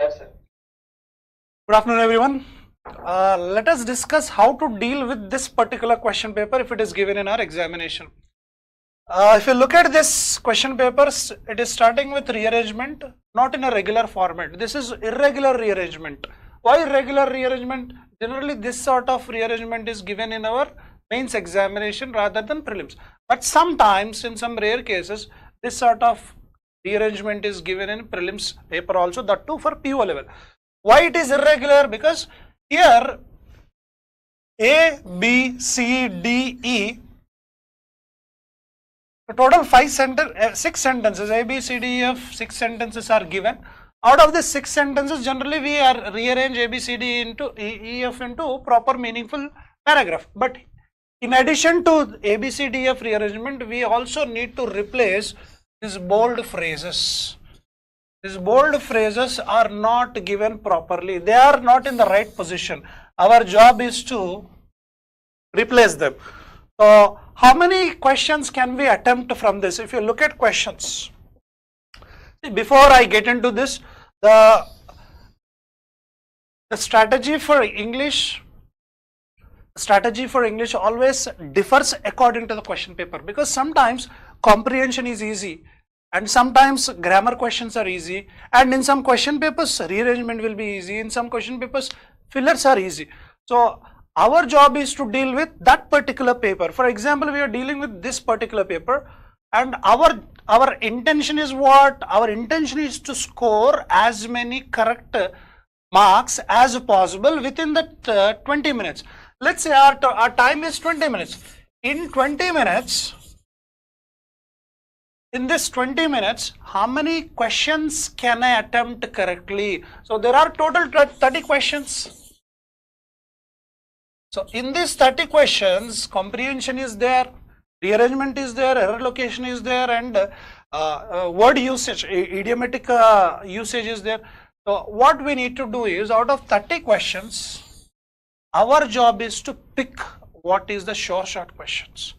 Yes, sir. Good afternoon, everyone. Let us discuss how to deal with this particular question paper if it is given in our examination. If you look at this question papers, it is starting with rearrangement, not in a regular format. This is irregular rearrangement. Why irregular rearrangement? Generally, this sort of rearrangement is given in our mains examination rather than prelims. But sometimes, in some rare cases, this sort of rearrangement is given in prelims paper also, that too for PO level. Why it is irregular? Because here A, B, C, D, E, the total 6 sentences, A, B, C, D, E, F, 6 sentences are given. Out of the 6 sentences, generally we are rearrange A, B, C, D into E, F into proper meaningful paragraph. But in addition to A, B, C, D, F rearrangement, we also need to replace these bold phrases. These bold phrases are not given properly. They are not in the right position. Our job is to replace them. So, how many questions can we attempt from this? If you look at questions, see, before I get into this, the strategy for English always differs according to the question paper, because sometimes comprehension is easy and sometimes grammar questions are easy, and in some question papers rearrangement will be easy, in some question papers fillers are easy. So our job is to deal with that particular paper. For example, we are dealing with this particular paper, and our intention is what? Our intention is to score as many correct marks as possible within that 20 minutes. Let's say our time is 20 minutes. In 20 minutes, in this 20 minutes, how many questions can I attempt correctly? So there are total 30 questions. So in these 30 questions, comprehension is there, rearrangement is there, error location is there, and word usage, idiomatic usage is there. So what we need to do is, out of 30 questions, our job is to pick what is the short questions.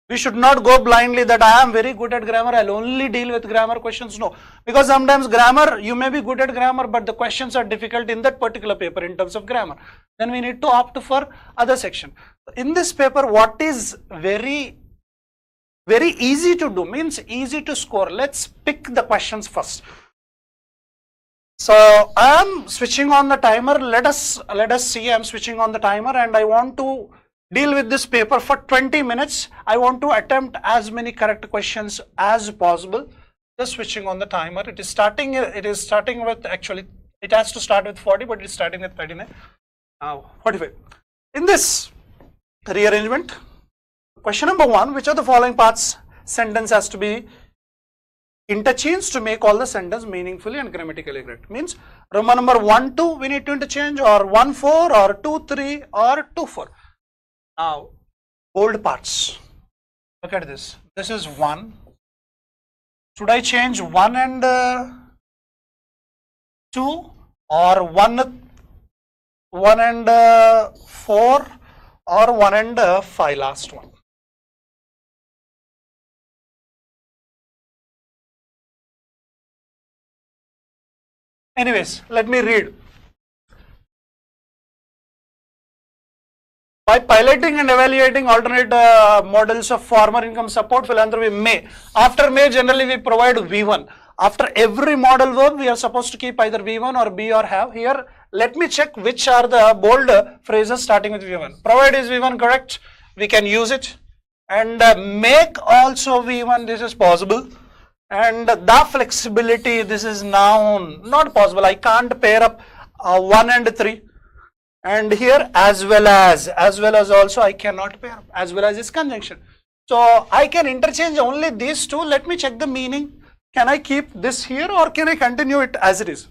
We should not go blindly that I am very good at grammar, I'll only deal with grammar questions. No, because sometimes grammar, you may be good at grammar, but the questions are difficult in that particular paper in terms of grammar. Then we need to opt for other section. In this paper, what is very easy to do, means easy to score. Let's pick the questions first. So I am switching on the timer. Let us see. I am switching on the timer, and I want to deal with this paper for 20 minutes. I want to attempt as many correct questions as possible. Just switching on the timer. It is starting with, actually it has to start with 40, but it is starting with 39. 45. In this rearrangement, question number 1, which of the following parts sentence has to be interchanged to make all the sentence meaningfully and grammatically correct? Means Roman number 1, 2 we need to interchange, or 1, 4, or 2, 3, or 2, 4. Now, bold parts. Look at this. This is 1. Should I change 1 and 2, or 1 and 4, or 1 and 5, last one? Anyways, let me read. By piloting and evaluating alternate models of farmer income support, philanthropy may. After may, generally we provide V1. After every model verb, we are supposed to keep either V1 or B or have. Here, let me check which are the bold phrases starting with V1. Provide is V1 correct? We can use it. And make also V1, this is possible. And the flexibility, this is noun, not possible. I can't pair up 1 and 3. And here as well as also I cannot pair up. As well as is conjunction. So I can interchange only these two. Let me check the meaning. Can I keep this here, or can I continue it as it is?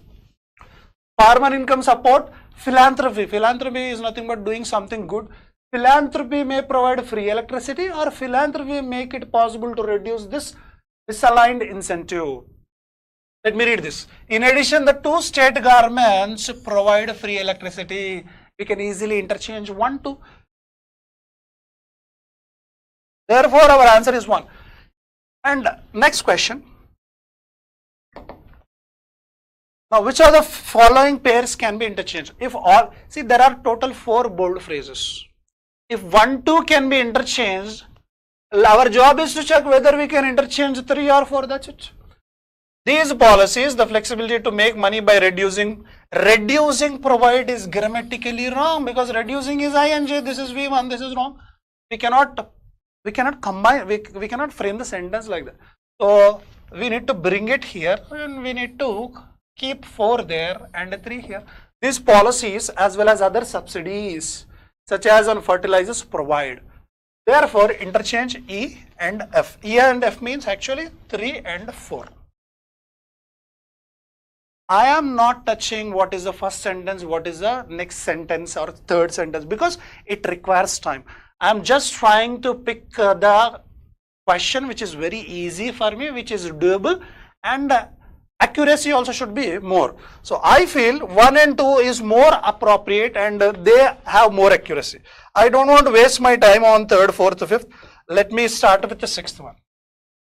Farmer income support, philanthropy. Philanthropy is nothing but doing something good. Philanthropy may provide free electricity, or philanthropy make it possible to reduce this misaligned incentive. Let me read this. In addition, the two state governments provide free electricity. We can easily interchange 1, 2. Therefore, our answer is 1. And next question. Now, which of the following pairs can be interchanged? If all, see, there are total 4 bold phrases. If 1, 2 can be interchanged, our job is to check whether we can interchange 3 or 4, that's it. These policies, the flexibility to make money by reducing provide is grammatically wrong, because reducing is ing, this is V1, this is wrong. We cannot combine, we cannot frame the sentence like that. So we need to bring it here, and we need to keep 4 there and 3 here. These policies as well as other subsidies such as on fertilizers provide. Therefore, interchange E and F. E and F means actually 3 and 4. I am not touching what is the first sentence, what is the next sentence or third sentence, because it requires time. I am just trying to pick the question which is very easy for me, which is doable, and accuracy also should be more. So I feel 1 and 2 is more appropriate and they have more accuracy. I don't want to waste my time on 3rd, 4th, 5th. Let me start with the 6th one.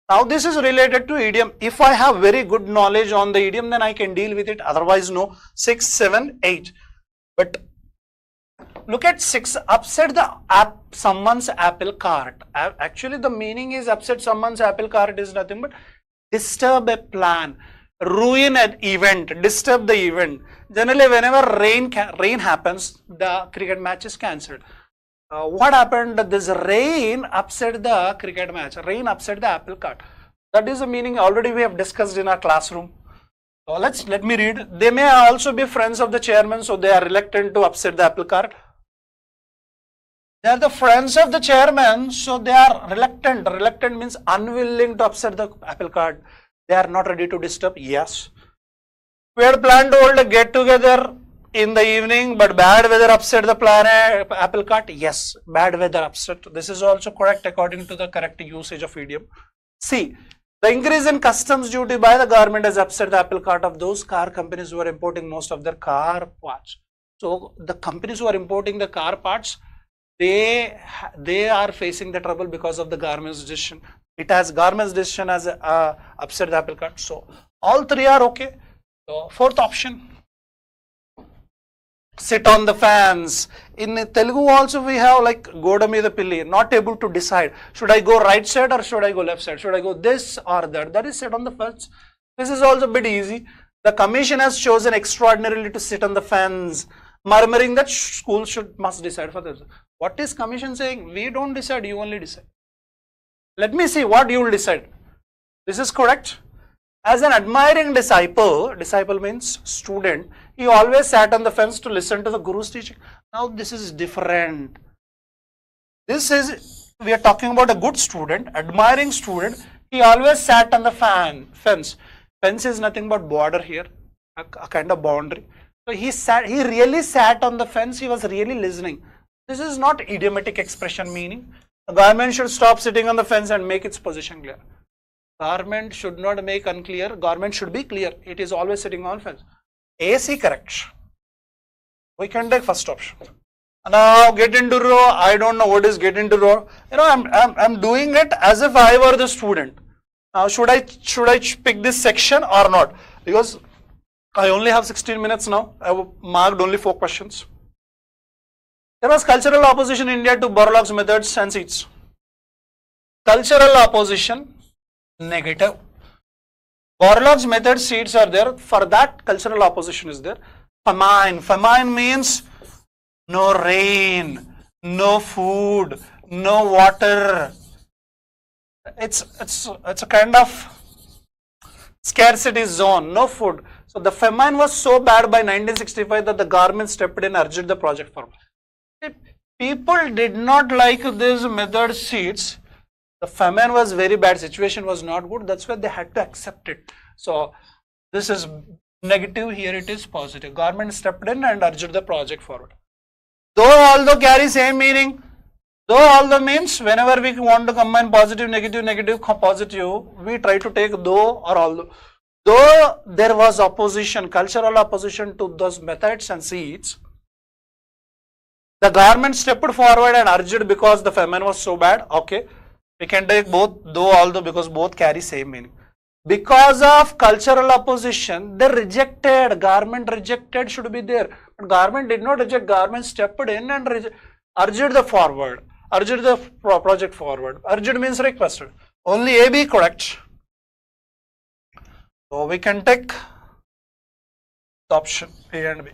Now this is related to idiom. If I have very good knowledge on the idiom, then I can deal with it. Otherwise, no. 6, 7, 8. But look at 6. Upset someone's apple cart. Actually, the meaning is upset someone's apple cart is nothing but disturb a plan, ruin an event, disturb the event. Generally, whenever rain happens, the cricket match is cancelled. What happened? This rain upset the cricket match. Rain upset the apple cart. That is the meaning. Already we have discussed in our classroom. So let me read. They may also be friends of the chairman, so they are reluctant to upset the apple cart. They are the friends of the chairman, so they are reluctant. Reluctant means unwilling to upset the apple cart. They are not ready to disturb. Yes. We had planned to hold a get together in the evening, but bad weather upset the apple cart. Yes, bad weather upset. This is also correct according to the correct usage of idiom. C. The increase in customs duty by the government has upset the apple cart of those car companies who are importing most of their car parts. So the companies who are importing the car parts, they are facing the trouble because of the government's decision. Government's decision has upset the apple cart. So all 3 are okay. So 4th option. Sit on the fence. In Telugu also we have like Goda Meeda Pilli, not able to decide. Should I go right side or should I go left side? Should I go this or that? That is sit on the fence. This is also a bit easy. The commission has chosen extraordinarily to sit on the fence, murmuring that school must decide for themselves. What is commission saying? We don't decide, you only decide. Let me see what you will decide. This is correct. As an admiring disciple means student, he always sat on the fence to listen to the Guru's teaching. Now this is different. We are talking about a good student, admiring student. He always sat on the fence. Fence is nothing but border here, a kind of boundary. So he really sat on the fence, he was really listening. This is not idiomatic expression meaning. The government should stop sitting on the fence and make its position clear. Government should not make unclear, government should be clear. It is always sitting on fence. AC correct. We can take first option. Now get into row. I don't know what is get into row. You know, I'm doing it as if I were the student. Now should I pick this section or not? Because I only have 16 minutes now. I have marked only 4 questions. There was cultural opposition in India to Borlaug's methods and seats. Cultural opposition, negative. Borlaug's method seats are there. For that, cultural opposition is there. Famine. Famine means no rain, no food, no water. It's a kind of scarcity zone, no food. So the famine was so bad by 1965 that the government stepped in and urged the project forward. People did not like these method seats. The famine was very bad, situation was not good, that's why they had to accept it. So this is negative, here it is positive. Government stepped in and urged the project forward. Though, although carry same meaning, though, although means whenever we want to combine positive, negative, negative, positive, we try to take though or although. Though there was opposition, cultural opposition to those methods and seats, the government stepped forward and urged because the famine was so bad. Okay, we can take both, though, although, because both carry same meaning. Because of cultural opposition, they rejected, government rejected should be there. But government did not reject, government stepped in and urged the forward, urged the project forward. Urged means requested. Only A, B correct. So we can take the option A and B.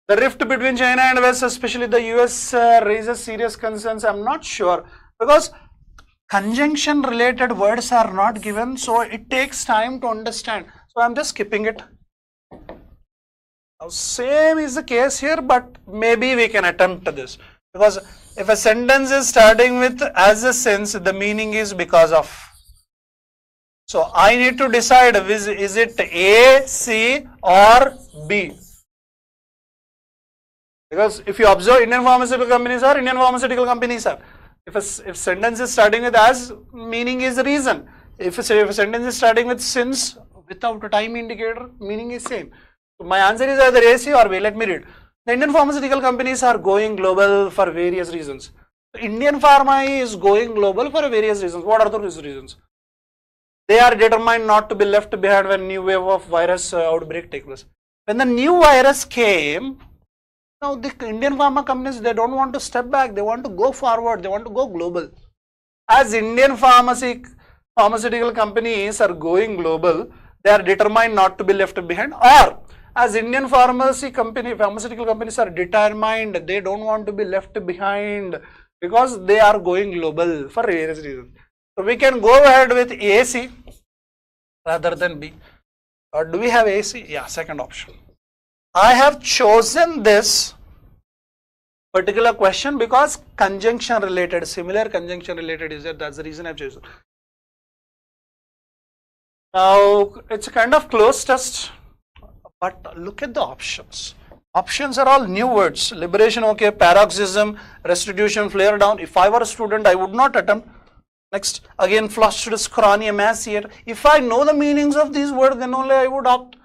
The rift between China and West, especially the US, raises serious concerns. I'm not sure because conjunction related words are not given, so it takes time to understand. So I'm just skipping it. Now, same is the case here, but maybe we can attempt this because if a sentence is starting with as a sense, the meaning is because of. So I need to decide is it A, C or B. Because if you observe, Indian pharmaceutical companies are Indian pharmaceutical companies are. If sentence is starting with as, meaning is reason. If a sentence is starting with since without a time indicator, meaning is same. So my answer is either A, C or B. Let me read. The Indian pharmaceutical companies are going global for various reasons. Indian pharma is going global for various reasons. What are those reasons? They are determined not to be left behind when new wave of virus outbreak takes place. When the new virus came, now the Indian pharma companies, they don't want to step back, they want to go forward, they want to go global. As Indian pharmaceutical companies are going global, they are determined not to be left behind, or as Indian pharmaceutical companies are determined, they don't want to be left behind because they are going global for various reasons. So we can go ahead with AC rather than B. Or do we have AC? Yeah, second option. I have chosen this particular question because conjunction related, similar conjunction related is there. That's the reason I've chosen. Now it's a kind of close test, but look at the options. Options are all new words. Liberation, okay. Paroxysm, restitution, flare down. If I were a student, I would not attempt. Next, again, flushed, scrawny, emaciate. If I know the meanings of these words, then only I would opt.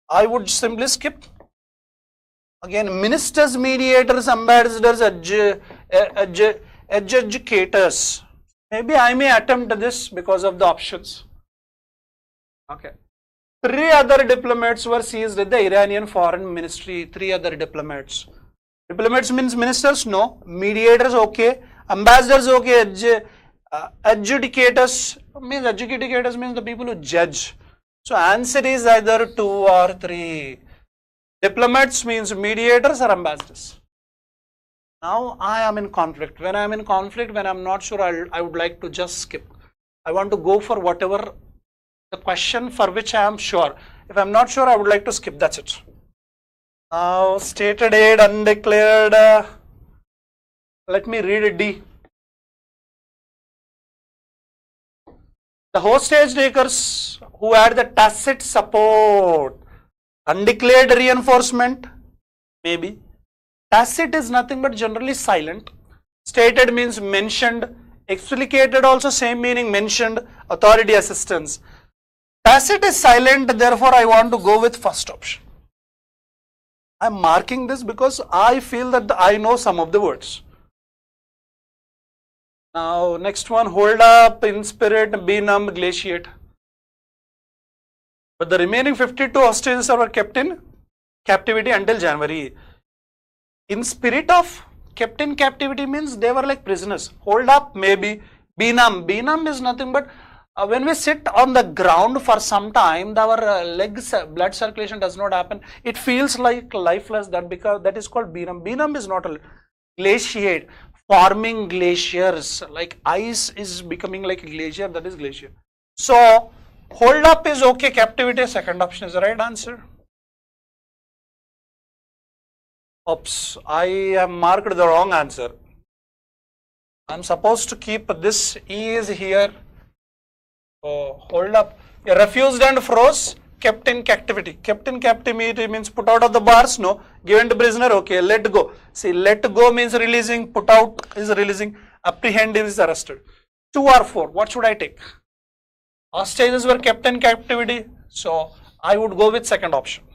I would simply skip. Again, ministers, mediators, ambassadors, educators. Maybe I may attempt this because of the options. Okay. 3 other diplomats were seized at the Iranian foreign ministry. 3 other diplomats. Diplomats means ministers, no. Mediators, okay. Ambassadors, okay. Adjudicators means the people who judge. So answer is either 2 or 3. Diplomats means mediators or ambassadors. Now I am in conflict. When I am in conflict, when I am not sure, I would like to just skip. I want to go for whatever the question for which I am sure. If I am not sure, I would like to skip. That's it. Now stated aid, undeclared. Let me read D. The hostage takers who had the tacit support, undeclared reinforcement, maybe. Tacit is nothing but generally silent. Stated means mentioned. Explicated also same meaning, mentioned. Authority assistance. Tacit is silent, therefore I want to go with first option. I am marking this because I feel that I know some of the words. Now next one, hold up, inspirit, be numb, glaciate. But the remaining 52 hostages were kept in captivity until January. In spirit of kept in captivity means they were like prisoners. Hold up, maybe. Be numb. Be numb is nothing but when we sit on the ground for some time, our legs, blood circulation does not happen. It feels like lifeless. That is called be numb. Be numb is not a glaciate. Forming glaciers, like ice is becoming like a glacier, that is glacier. So hold up is okay, captivity, second option is the right answer. Oops, I have marked the wrong answer. I am supposed to keep this E is here. Oh, hold up. Refused and froze, kept in captivity. Kept in captivity means put out of the bars, no. Given to prisoner, okay. Let go. See, let go means releasing, put out is releasing, apprehend is arrested. 2 or 4, what should I take? Hostages were kept in captivity, so I would go with second option.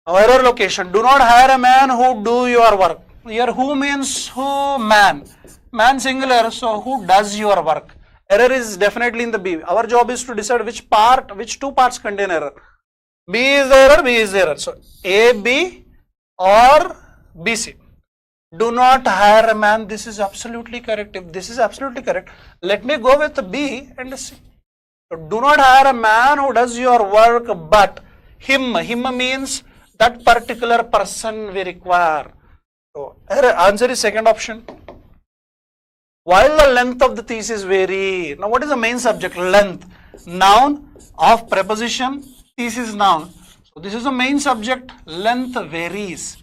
Now, error location. Do not hire a man who do your work. Here, who means who? Man. man singular, so who does your work? Error is definitely in the B. Our job is to decide which two parts contain error. B is the error, B is the error. So A, B or B, C. Do not hire a man. This is absolutely correct. If this is absolutely correct, let me go with B and C. So do not hire a man who does your work, but him. Him means that particular person we require. So answer is second option. While the length of the thesis vary. Now what is the main subject? Length. Noun of preposition, thesis noun. So this is the main subject. Length varies.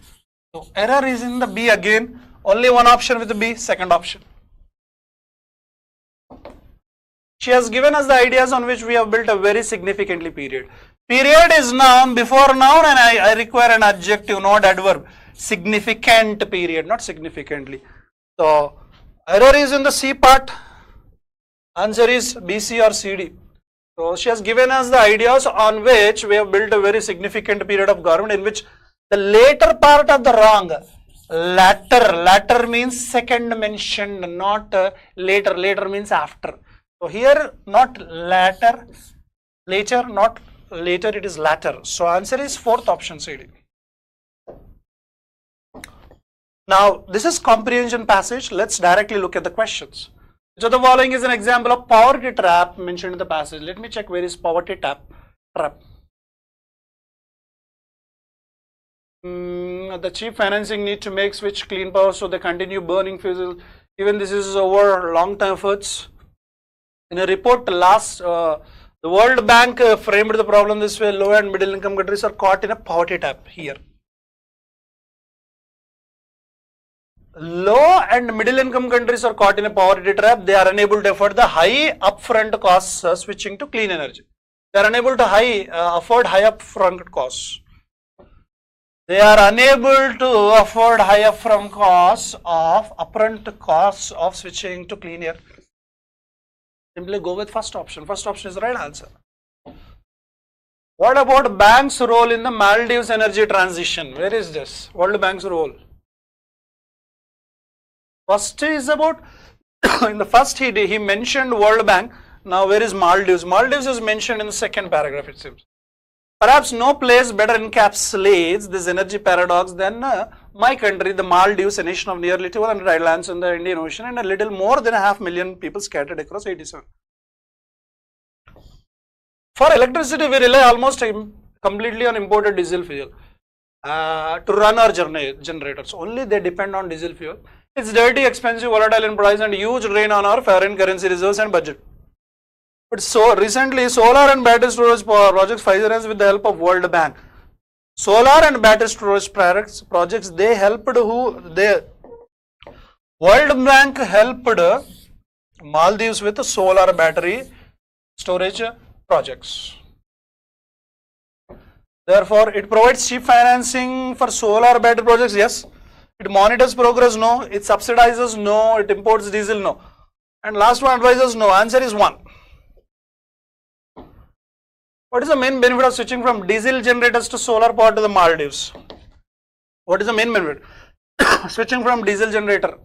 So error is in the B again. Only one option with the B, second option. She has given us the ideas on which we have built a very significantly period. Period is noun, before noun, and I require an adjective, not adverb. Significant period, not significantly. So error is in the C part. Answer is BC or CD. So she has given us the ideas on which we have built a very significant period of government, in which the later part of the wrong, latter means second mentioned, not later. Later means after. So here not latter, not later, it is latter. So answer is fourth option, CD. Now this is comprehension passage. Let's directly look at the questions. So the following is an example of poverty trap mentioned in the passage. Let me check where is poverty trap. The cheap financing need to make switch clean power, so they continue burning fossil. Even this is over long term efforts. In a report the World Bank framed the problem this way: low and middle income countries are caught in a poverty trap. Here, low and middle income countries are caught in a poverty trap. They are unable to afford the high upfront costs switching to clean energy. They are unable to afford high upfront costs. They are unable to afford high upfront costs of switching to clean air. Simply go with first option. First option is the right answer. What about bank's role in the Maldives energy transition? Where is this? World Bank's role. First is about, in the first he mentioned World Bank. Now where is Maldives? Maldives is mentioned in the second paragraph, it seems. Perhaps no place better encapsulates this energy paradox than my country, the Maldives, a nation of nearly 200 islands in the Indian Ocean and a little more than 500,000 people scattered across 87. For electricity, we rely almost completely on imported diesel fuel to run our generators. Only they depend on diesel fuel. It's dirty, expensive, volatile in price, and huge drain on our foreign currency reserves and budget. But so recently, solar and battery storage projects finance with the help of World Bank. Solar and battery storage projects, they helped World Bank helped Maldives with the solar battery storage projects. Therefore, it provides cheap financing for solar battery projects, yes. It monitors progress, no. It subsidizes, no. It imports diesel, no. And last one advises, no. Answer is 1. What is the main benefit of switching from diesel generators to solar power to the Maldives? What is the main benefit? Switching from diesel generator.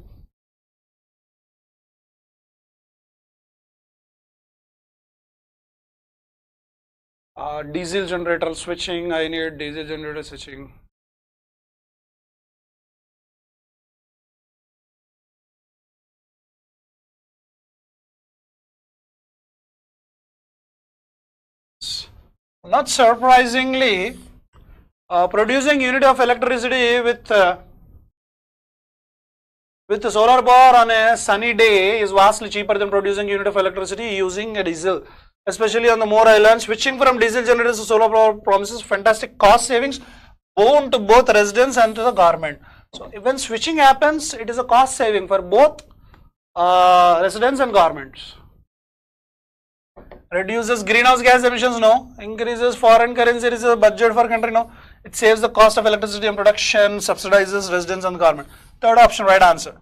Diesel generator switching, I need diesel generator switching. Not surprisingly, producing unit of electricity with the solar power on a sunny day is vastly cheaper than producing unit of electricity using a diesel. Especially on the more islands, switching from diesel generators to solar power promises fantastic cost savings boon to both residents and to the government. So when switching happens, it is a cost saving for both residents and governments. Reduces greenhouse gas emissions, no. Increases foreign currency reserve budget for country, no. It saves the cost of electricity and production, subsidizes residents and government. Third option, right answer.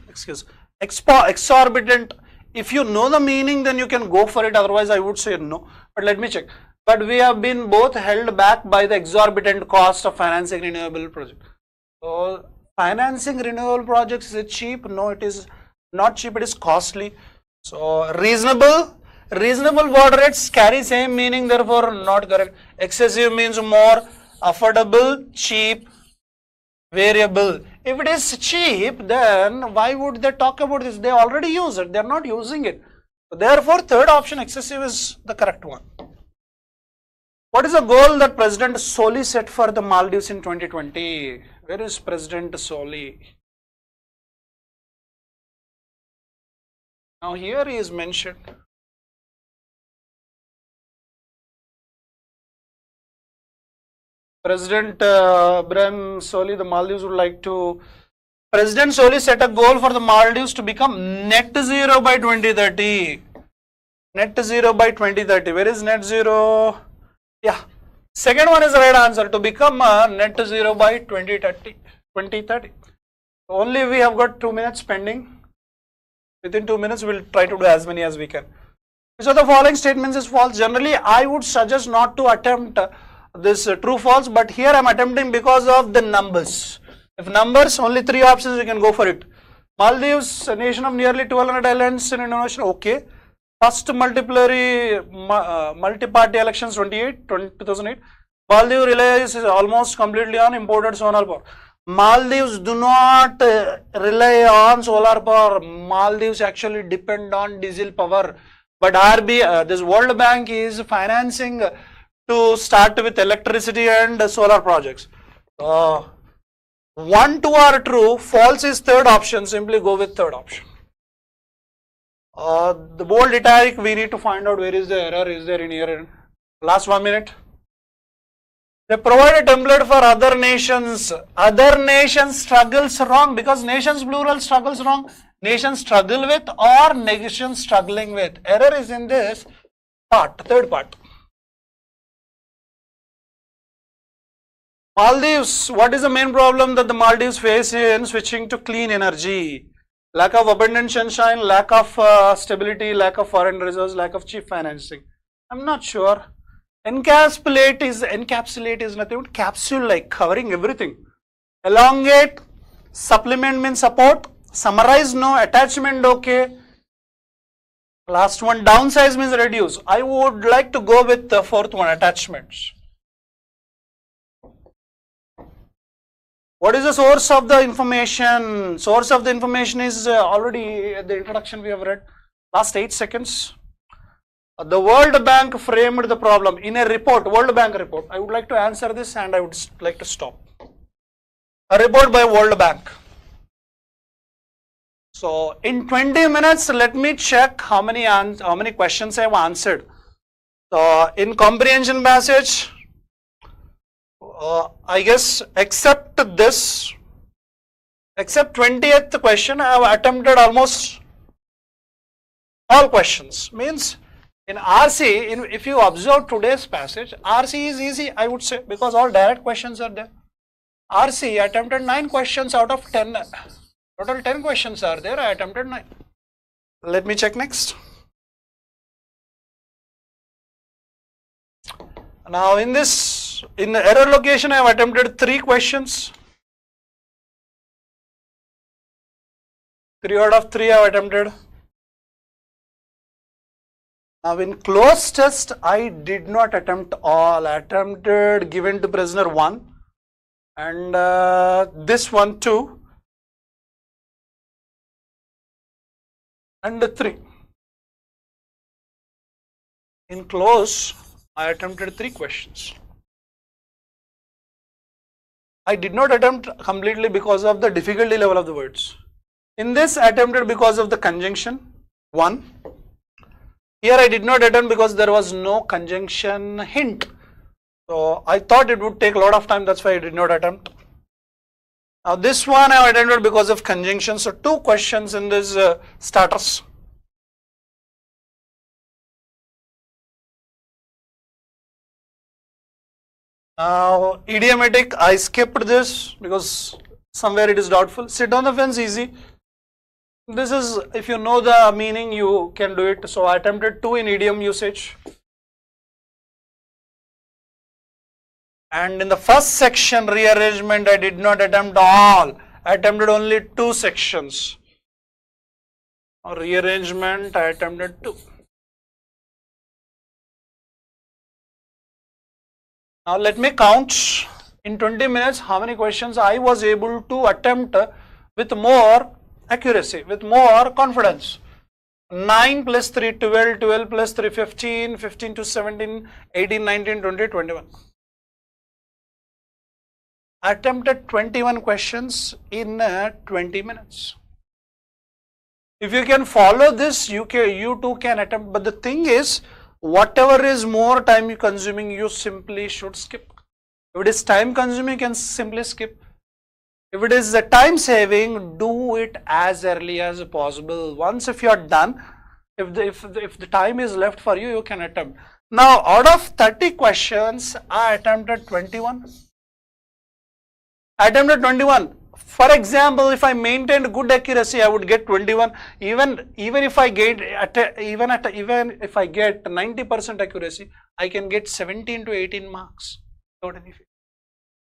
Excuse. Exorbitant. If you know the meaning, then you can go for it. Otherwise, I would say no. But let me check. But we have been both held back by the exorbitant cost of financing renewable project. So Financing renewable projects, is it cheap? No, it is not cheap, it is costly. So reasonable word rates carry same meaning, therefore not correct. Excessive means more, affordable, cheap, variable. If it is cheap, then why would they talk about this? They already use it, they are not using it. Therefore, third option, excessive, is the correct one. What is the goal that President Soli set for the Maldives in 2020? Where is President Soli? Now here he is mentioned. President Ibrahim Soli, the Maldives would like to. President Soli set a goal for the Maldives to become net zero by 2030. Net zero by 2030. Where is net zero? Yeah. Second one is the right answer, to become net zero by 2030. Only we have got 2 minutes pending. Within 2 minutes, we will try to do as many as we can. So the following statements is false. Generally, I would suggest not to attempt this true false, but here I am attempting because of the numbers. If numbers, only 3 options, you can go for it. Maldives, a nation of nearly 1200 islands in Indonesia, okay. First multi-party elections 2008. Maldives relies almost completely on imported solar power. Maldives do not rely on solar power. Maldives actually depend on diesel power. But this World Bank is financing to start with electricity and solar projects. 1, 2 are true. False is third option. Simply go with third option. The bold italic, we need to find out where is the error. Is there any error? Last 1 minute. They provide a template for other nations. Other nations struggles wrong, because nations plural struggles wrong. Nations struggle with or nations struggling with. Error is in this part, third part. Maldives, what is the main problem that the Maldives face in switching to clean energy? Lack of abundant sunshine, lack of stability, lack of foreign reserves, lack of cheap financing. I'm not sure. Encapsulate is nothing but capsule, like covering everything. Elongate, supplement means support, summarize no, attachment okay. Last one, downsize means reduce. I would like to go with the fourth one, attachments. What is the source of the information? Source of the information is already the introduction we have read. Last 8 seconds. The World Bank framed the problem in a report, World Bank report. I would like to answer this and I would like to stop. A report by World Bank. So in 20 minutes, let me check how many questions I have answered. So in comprehension passage, I guess except 20th question, I have attempted almost all questions. Means in RC, if you observe today's passage, RC is easy, I would say, because all direct questions are there. RC, I attempted 9 questions out of 10. Total 10 questions are there, I attempted 9. Let me check next. Now in the error location, I have attempted 3 questions. 3 out of 3 I have attempted. Now in close test, I did not attempt all. I attempted given to prisoner 1 and this one 2 and 3. In close, I attempted 3 questions. I did not attempt completely because of the difficulty level of the words. In this, I attempted because of the conjunction 1. Here I did not attempt because there was no conjunction hint. So I thought it would take a lot of time, that's why I did not attempt. Now this one I attempted because of conjunction. So 2 questions in this starters. Now idiomatic, I skipped this because somewhere it is doubtful. Sit on the fence, easy. This is, if you know the meaning, you can do it. So I attempted 2 in idiom usage. And in the first section, rearrangement, I did not attempt all. I attempted only 2 sections. Rearrangement, I attempted 2. Now let me count in 20 minutes how many questions I was able to attempt with more accuracy, with more confidence. 9 plus 3, 12, 12 plus 3, 15, 15 to 17, 18, 19, 20, 21. I attempted 21 questions in 20 minutes. If you can follow this, you too can attempt. But the thing is, whatever is more time consuming, you simply should skip. If it is time consuming, you can simply skip. If it is the time saving, do it as early as possible. Once if you are done, if the time is left for you, you can attempt. Now, out of 30 questions, I attempted 21. I attempted 21. For example, if I maintained good accuracy, I would get 21. Even if I get even if I get 90% accuracy, I can get 17 to 18 marks.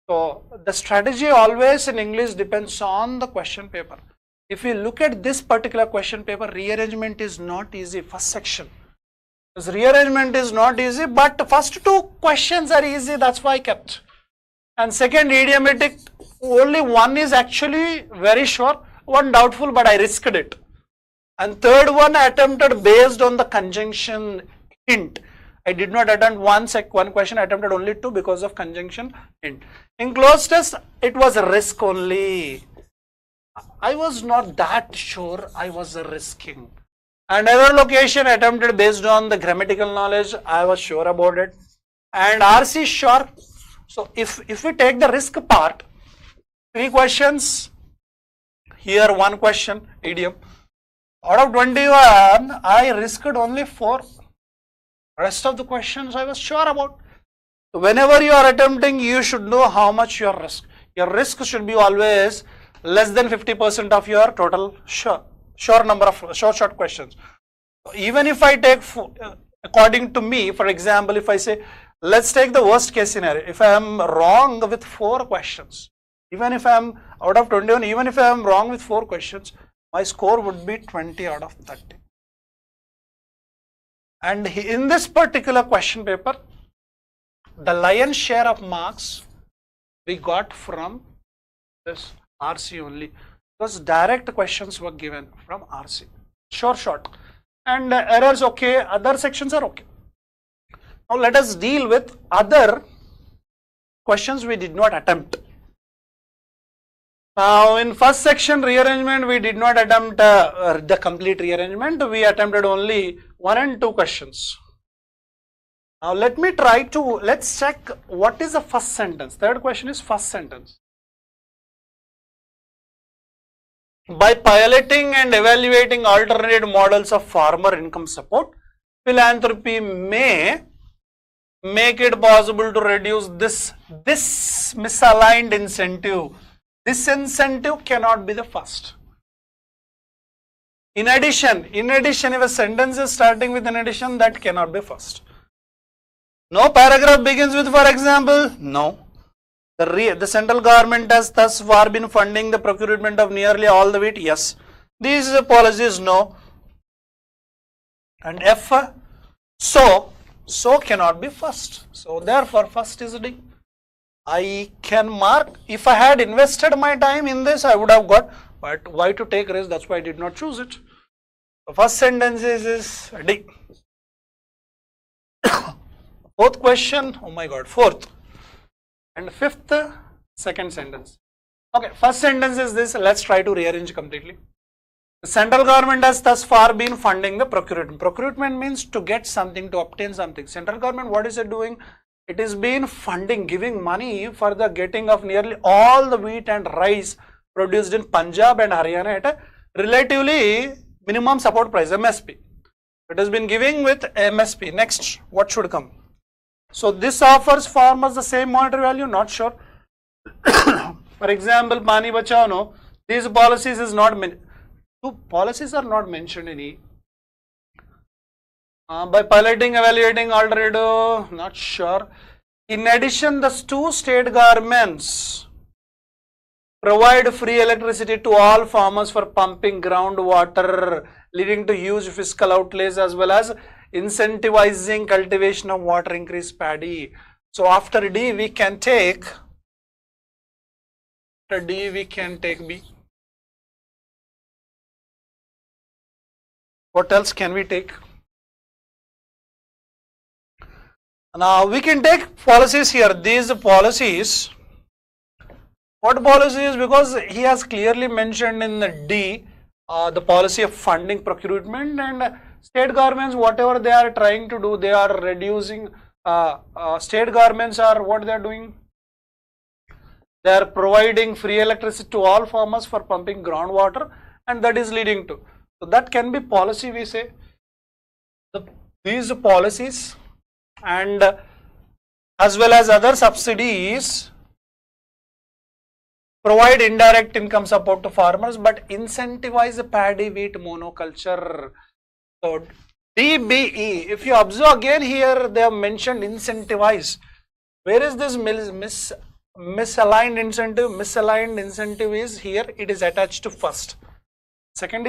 So the strategy always in English depends on the question paper. If we look at this particular question paper, rearrangement is not easy. First section, this rearrangement is not easy, but first 2 questions are easy. That's why I kept. And second, idiomatic, only one is actually very sure, one doubtful, but I risked it. And third one I attempted based on the conjunction hint. I did not attempt one question, I attempted only 2 because of conjunction hint. In close test, it was a risk only. I was not that sure, I was risking. And error location attempted based on the grammatical knowledge, I was sure about it. And RC sure. So if we take the risk part, 3 questions, here 1 question, idiom. Out of 21, I risked only 4. Rest of the questions I was sure about. So whenever you are attempting, you should know how much your risk. Your risk should be always less than 50% of your total sure number of short questions. So even if I take, according to me, for example, if I say, let's take the worst case scenario. If I am wrong with 4 questions, even if I am out of 21, even if I am wrong with 4 questions, my score would be 20 out of 30. And in this particular question paper, the lion's share of marks we got from this RC only, because direct questions were given from RC. Short. And errors okay, other sections are okay. Now let us deal with other questions we did not attempt. Now in first section rearrangement, we did not attempt the complete rearrangement. We attempted only 1 and 2 questions. Now let's check what is the first sentence. Third question is first sentence. By piloting and evaluating alternate models of farmer income support, philanthropy may make it possible to reduce this misaligned incentive. This incentive cannot be the first. In addition, if a sentence is starting with in addition, that cannot be first. No paragraph begins with for example, no. The central government has thus far been funding the procurement of nearly all the wheat, yes. These policies, no. And F, so cannot be first. So therefore first is D. I can mark, if I had invested my time in this, I would have got, but why to take risk? That's why I did not choose it. The first sentence is D. Fourth question, oh my god, fourth. And fifth, second sentence. Okay, first sentence is this, let's try to rearrange completely. The central government has thus far been funding the procurement. Procurement means to get something, to obtain something. Central government, what is it doing? It is been funding, giving money for the getting of nearly all the wheat and rice produced in Punjab and Haryana at a relatively minimum support price, MSP. It has been giving with MSP. Next, what should come? So this offers farmers the same monetary value, not sure. For example, Pani Bachao, no, these policies is not, policies are not mentioned in E. By piloting, evaluating, alternative, not sure. In addition, the 2 state governments provide free electricity to all farmers for pumping groundwater, leading to huge fiscal outlays as well as incentivizing cultivation of water increase paddy. So after D we can take B. What else can we take? Now we can take policies here. These policies, what policies? Because he has clearly mentioned in the D the policy of funding procurement, and state governments, whatever they are trying to do, they are reducing. State governments are what they are doing? They are providing free electricity to all farmers for pumping groundwater, and that is leading to. So that can be policy, we say. These policies and as well as other subsidies provide indirect income support to farmers but incentivize paddy wheat monoculture. So DBE, if you observe again here, they have mentioned incentivize. Where is this misaligned incentive? Misaligned incentive is here, it is attached to first. Second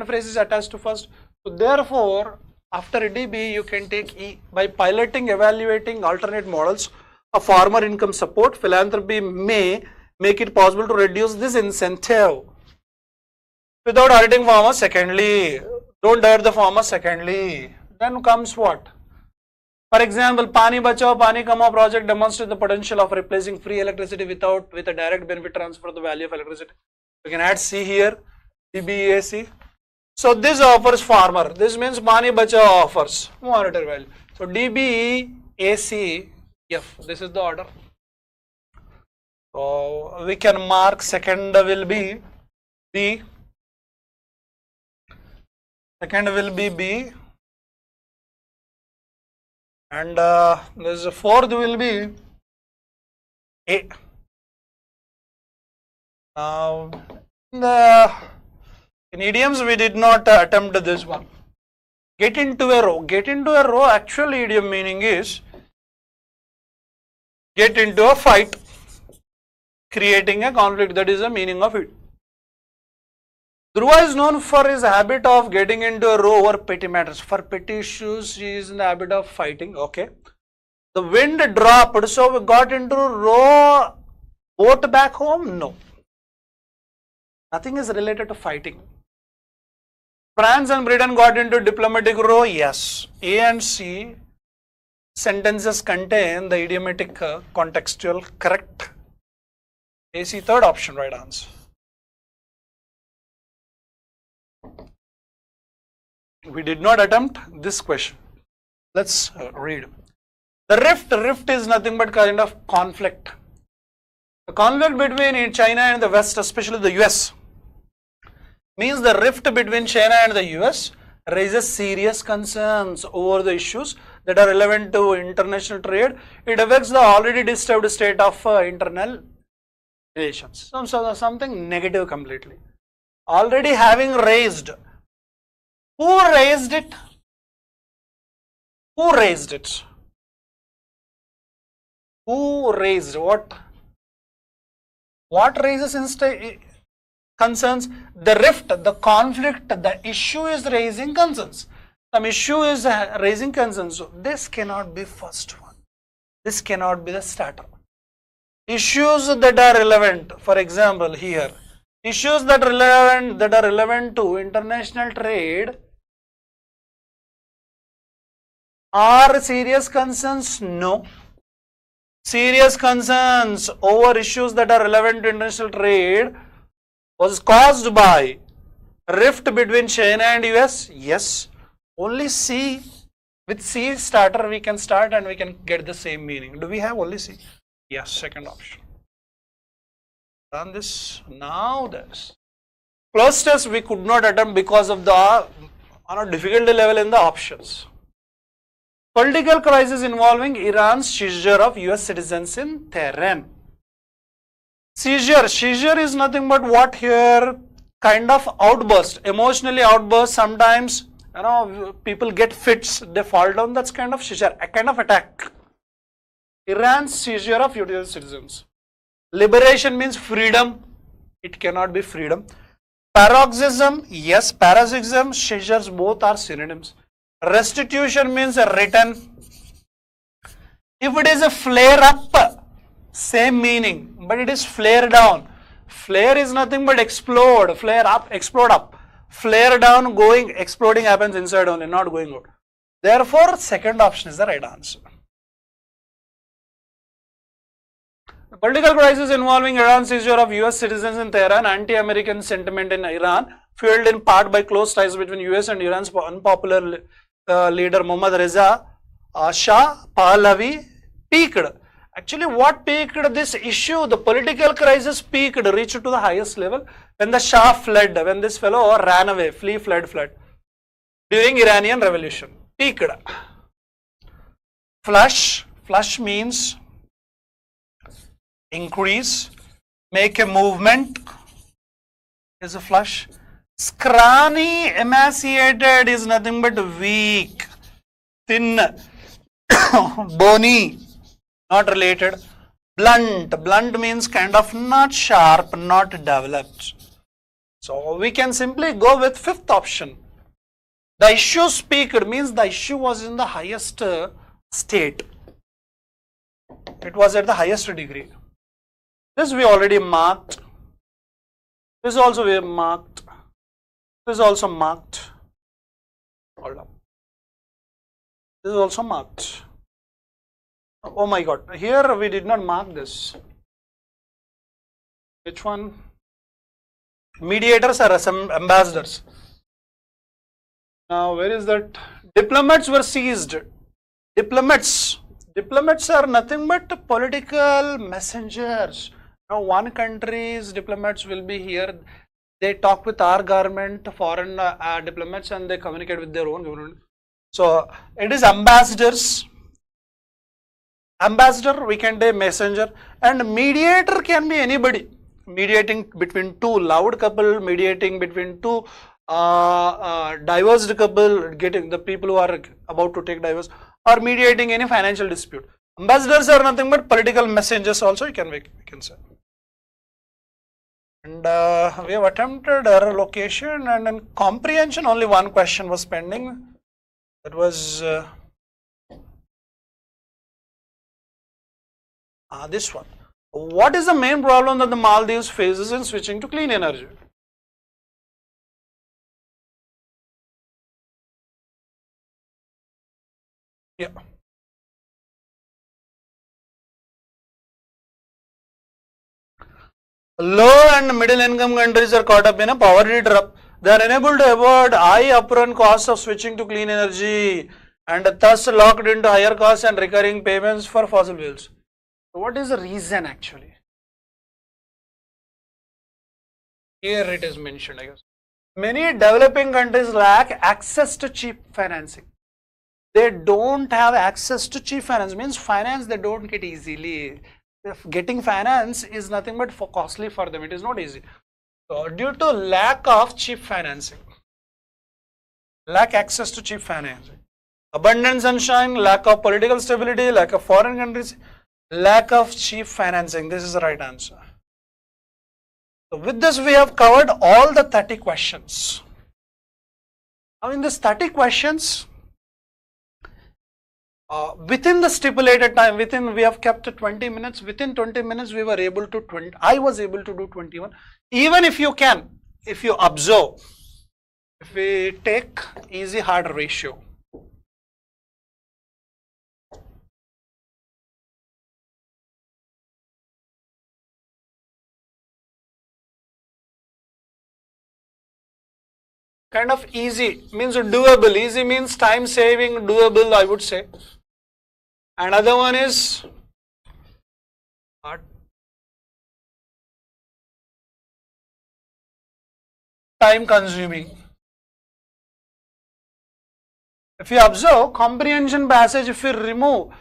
phrase is attached to first. So therefore, after DB, you can take E. By piloting, evaluating alternate models of farmer income support, philanthropy may make it possible to reduce this incentive without hurting farmers. Secondly, don't hurt the farmers. Secondly, then comes what? For example, Pani Bachao, Pani Kamao project demonstrates the potential of replacing free electricity with a direct benefit transfer of the value of electricity. We can add C here, DBAC. So this offers farmer. This means Pani Bachao offers monetary value. So DBACF. This is the order. So we can mark second will be B. Second will be B. And this fourth will be A. Now in idioms we did not attempt this one. Get into a row. Get into a row, actual idiom meaning is get into a fight, creating a conflict. That is the meaning of it. Dhruva is known for his habit of getting into a row over petty matters. For petty issues, he is in the habit of fighting. Okay. The wind dropped, so we got into row boat back home? No. Nothing is related to fighting. France and Britain got into diplomatic row? Yes. A and C sentences contain the idiomatic contextual correct. AC, third option, right answer. We did not attempt this question. Let's read. The rift is nothing but kind of conflict. The conflict between China and the West, especially the US, means the rift between China and the US raises serious concerns over the issues that are relevant to international trade. It affects the already disturbed state of internal relations. So something negative completely. Already having raised. Who raised it? Who raised it? Who raised what? What raises concerns? The rift, the conflict, the issue is raising concerns. Some issue is raising concerns. So this cannot be first one. This cannot be the starter. Issues that are relevant, for example, here, issues that are relevant to international trade are serious concerns? No. Serious concerns over issues that are relevant to international trade was caused by rift between China and US? Yes. Only C, with C starter we can start and we can get the same meaning. Do we have only C? Yes, second option. Done this. Now this. Plus test we could not attempt because of the difficulty level in the options. Political crisis involving Iran's seizure of US citizens in Tehran. Seizure is nothing but what here? Kind of outburst, emotionally outburst. Sometimes people get fits, they fall down. That's kind of seizure, a kind of attack. Iran's seizure of US citizens. Liberation means freedom. It cannot be freedom. Paroxysm, yes, paroxysm, seizures, both are synonyms. Restitution means a return. If it is a flare up, same meaning, but it is flare down. Flare is nothing but explode, flare up, explode up. Flare down, going, exploding happens inside only, not going out. Therefore, second option is the right answer. The political crisis involving Iran's seizure of US citizens in Tehran, anti-American sentiment in Iran, fueled in part by close ties between US and Iran's unpopular leader Mohammad Reza Shah Pahlavi, peaked. Actually, what peaked this issue? The political crisis peaked, reached to the highest level when the Shah fled, when this fellow ran away, fled during Iranian revolution. Peaked. Flush means increase, make a movement is a flush. Scrawny, emaciated is nothing but weak, thin, bony, not related. Blunt means kind of not sharp, not developed. So we can simply go with fifth option. The issue peaked means the issue was in the highest state. It was at the highest degree. This we already marked. This also we have marked. This is also marked. Hold up. This is also marked. Oh my God, here we did not mark this. Which one? Mediators are ambassadors. Now, where is that? Diplomats were seized. Diplomats are nothing but political messengers. Now, one country's diplomats will be here. They talk with our government, foreign diplomats, and they communicate with their own government. So, it is ambassadors. Ambassador, we can say messenger, and mediator can be anybody. Mediating between two loud couple, mediating between two divorced couple, getting the people who are about to take divorce, or mediating any financial dispute. Ambassadors are nothing but political messengers also, we can say. And we have attempted error location, and in comprehension only one question was pending. That was this one. What is the main problem that the Maldives faces in switching to clean energy? Yeah. Low and middle income countries are caught up in a poverty trap. They are unable to avoid high upfront costs of switching to clean energy and thus locked into higher costs and recurring payments for fossil fuels. What is the reason actually? Here it is mentioned, I guess. Many developing countries lack access to cheap financing. They don't have access to cheap finance, means finance they don't get easily. If getting finance is nothing but costly for them, it is not easy. So due to lack of cheap financing, lack access to cheap financing, abundant sunshine, lack of political stability, lack of foreign countries, lack of cheap financing, this is the right answer. So with this we have covered all the 30 questions. Now in this 30 questions, within the stipulated time, we have kept 20 minutes, within 20 minutes we were able to, I was able to do 21. Even if you can, if you observe, if we take easy hard ratio, kind of easy means doable. Easy means time saving, doable I would say. And other one is time consuming. If you observe comprehension passage, if we remove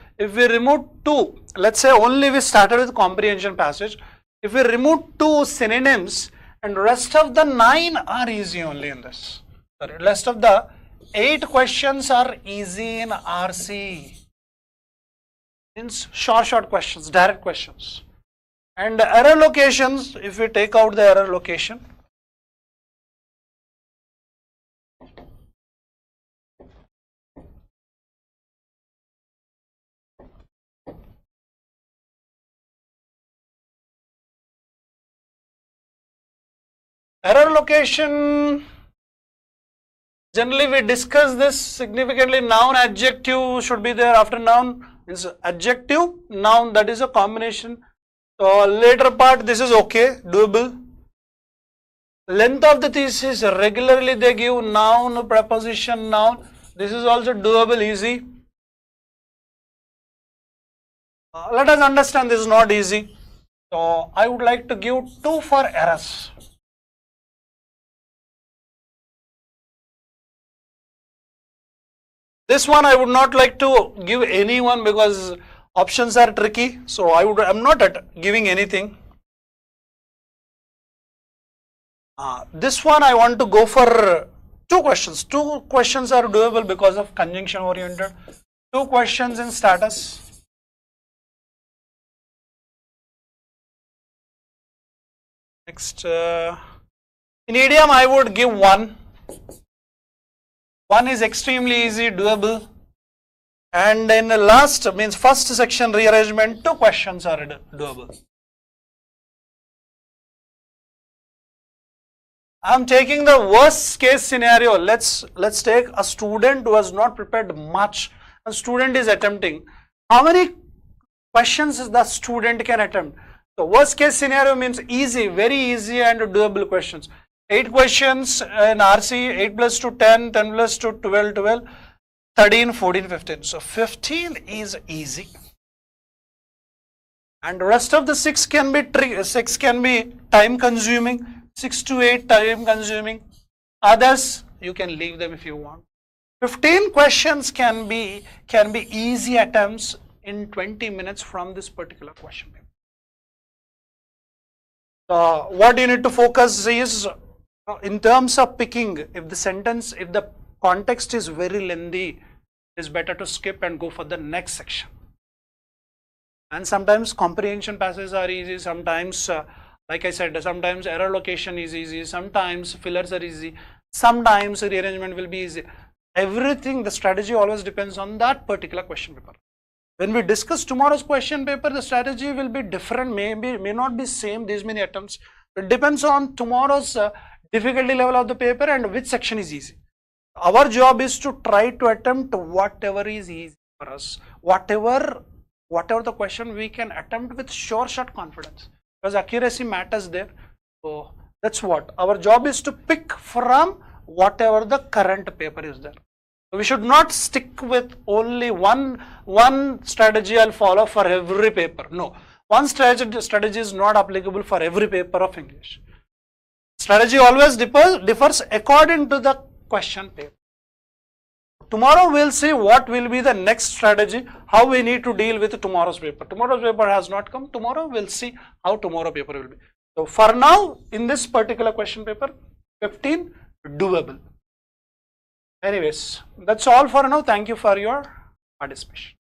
2, let's say only we started with comprehension passage. If we remove 2 synonyms, and rest of the 9 are easy only in this. Sorry, rest of the 8 questions are easy in RC. Means short questions, direct questions. And error locations, if we take out the error location, error location, generally we discuss this significantly. Noun, adjective should be there after noun, means adjective, noun, that is a combination. So later part, this is okay, doable. Length of the thesis, regularly they give noun, preposition, noun. This is also doable, easy. Let us understand this is not easy. So I would like to give 2 for errors. This one I would not like to give anyone because options are tricky. So I'm not giving anything. This one I want to go for 2 questions. 2 questions are doable because of conjunction oriented. 2 questions in status. Next, in idiom I would give 1. 1 is extremely easy, doable. And in the last, means first section rearrangement, 2 questions are doable. I am taking the worst case scenario. Let's take a student who has not prepared much. A student is attempting. How many questions the student can attempt? The worst case scenario means easy, very easy and doable questions. 8 questions in RC, 8 plus 2, 10, 10 plus 2, 12, 12, 13, 14, 15. So 15 is easy. And the rest of the 6 can be time consuming, 6 to 8 time consuming. Others, you can leave them if you want. 15 questions can be easy attempts in 20 minutes from this particular question paper. What you need to focus is in terms of picking, if the context is very lengthy, it's better to skip and go for the next section. And sometimes comprehension passages are easy, sometimes like I said, sometimes error location is easy, sometimes fillers are easy, sometimes rearrangement will be easy. Everything, the strategy always depends on that particular question paper. When we discuss tomorrow's question paper, the strategy will be different, may not be same, these many attempts. It depends on tomorrow's difficulty level of the paper and which section is easy. Our job is to try to attempt whatever is easy for us. Whatever the question we can attempt with sure shot confidence, because accuracy matters there. So that's what our job is, to pick from whatever the current paper is there. We should not stick with only one strategy I'll follow for every paper. No, one strategy is not applicable for every paper of English. Strategy always differs according to the question paper. Tomorrow we'll see what will be the next strategy, how we need to deal with tomorrow's paper. Tomorrow's paper has not come. Tomorrow we'll see how tomorrow paper will be. So for now, in this particular question paper, 15 doable. Anyways, that's all for now. Thank you for your participation.